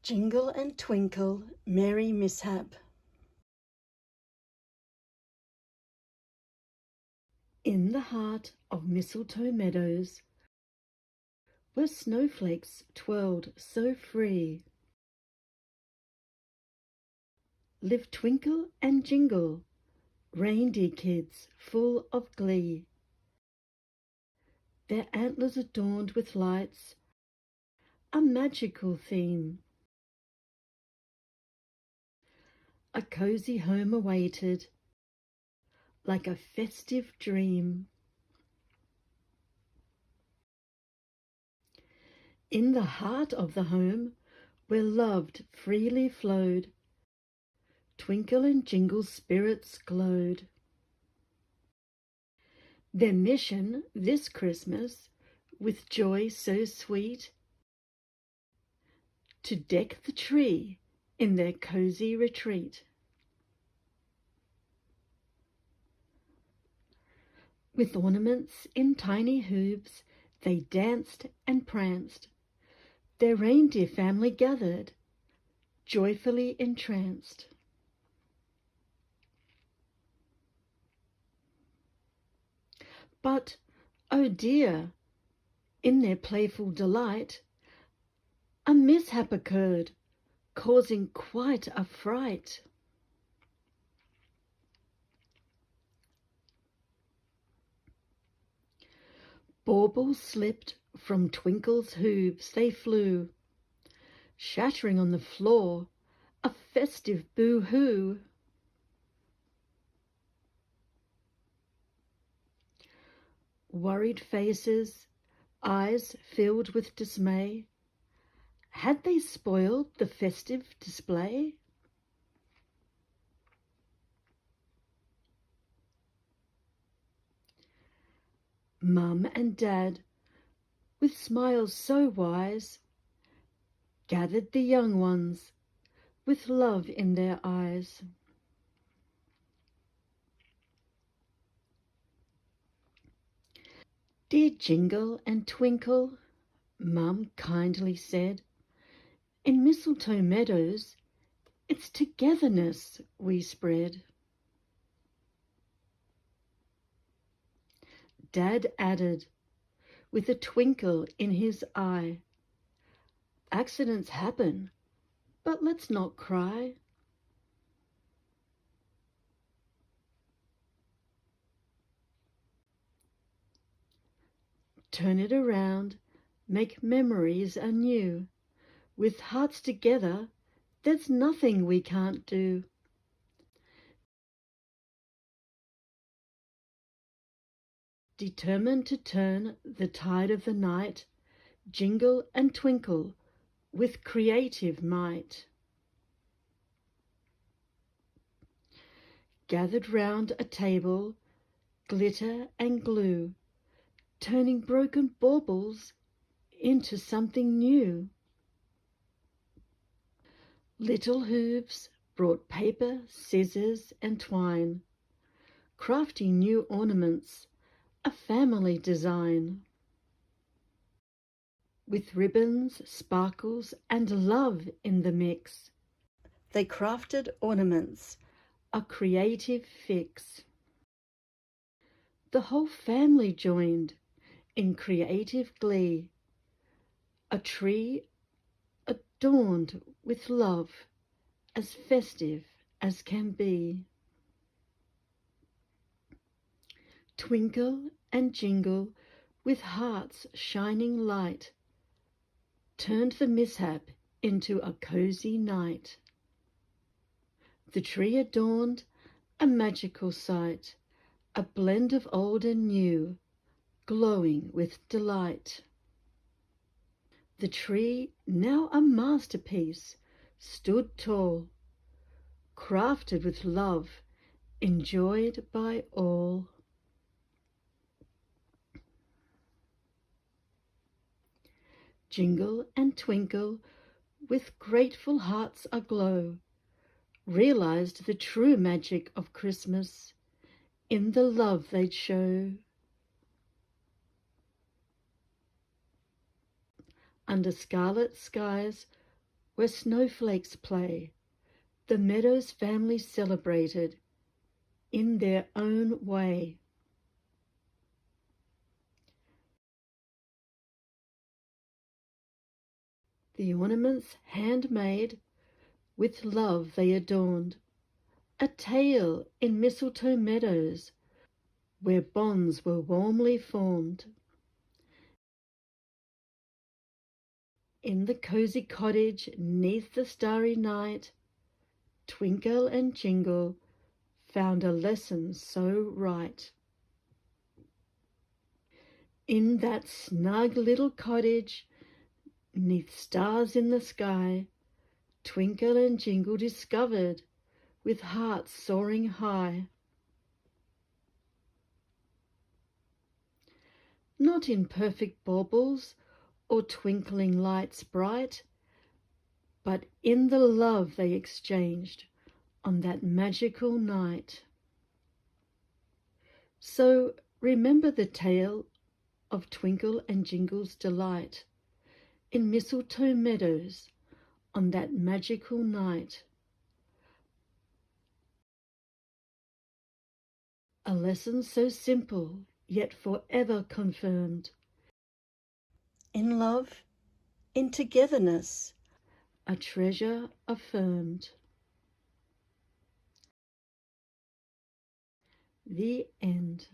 Jingle and twinkle, merry Mishap. In the heart of mistletoe meadows, where snowflakes twirled so free, lived Twinkle and Jingle, reindeer kids full of glee. Their antlers adorned with lights, a magical theme. A cozy home awaited, like a festive dream. In the heart of the home, where love freely flowed, Twinkle and Jingle's spirits glowed. Their mission this Christmas, with joy so sweet, to deck the tree in their cozy retreat. With ornaments in tiny hooves, they danced and pranced. Their reindeer family gathered, joyfully entranced. But, oh dear, in their playful delight, a mishap occurred, causing quite a fright. Baubles slipped from Twinkle's hooves, they flew, shattering on the floor a festive boo-hoo. Worried faces, eyes filled with dismay. Had they spoiled the festive display? Mum and Dad, with smiles so wise, gathered the young ones with love in their eyes. Dear Jingle and Twinkle, Mum kindly said, in mistletoe meadows, it's togetherness we spread. Dad added, with a twinkle in his eye, accidents happen, but let's not cry. Turn it around, make memories anew. With hearts together, there's nothing we can't do. Determined to turn the tide of the night, Jingle and Twinkle with creative might. Gathered round a table, glitter and glue, turning broken baubles into something new. Little hooves brought paper, scissors and twine, crafting new ornaments, a family design. With ribbons, sparkles and love in the mix, they crafted ornaments, a creative fix. The whole family joined in creative glee, a tree adorned with love, as festive as can be. Twinkle and Jingle, with hearts shining light, turned the mishap into a cozy night. The tree adorned, a magical sight, a blend of old and new, glowing with delight. The tree, now a masterpiece, stood tall, crafted with love, enjoyed by all. Jingle and Twinkle, with grateful hearts aglow, realized the true magic of Christmas in the love they'd show. Under scarlet skies, where snowflakes play, the meadows family celebrated in their own way. The ornaments handmade, with love they adorned, a tale in mistletoe meadows, where bonds were warmly formed. In the cozy cottage, 'neath the starry night, Twinkle and Jingle found a lesson so right. In that snug little cottage, 'neath stars in the sky, Twinkle and Jingle discovered, with hearts soaring high. Not in perfect baubles or twinkling lights bright, but in the love they exchanged on that magical night. So remember the tale of Twinkle and Jingle's delight in mistletoe meadows on that magical night. A lesson so simple, yet forever confirmed. In love, in togetherness, a treasure affirmed. The end.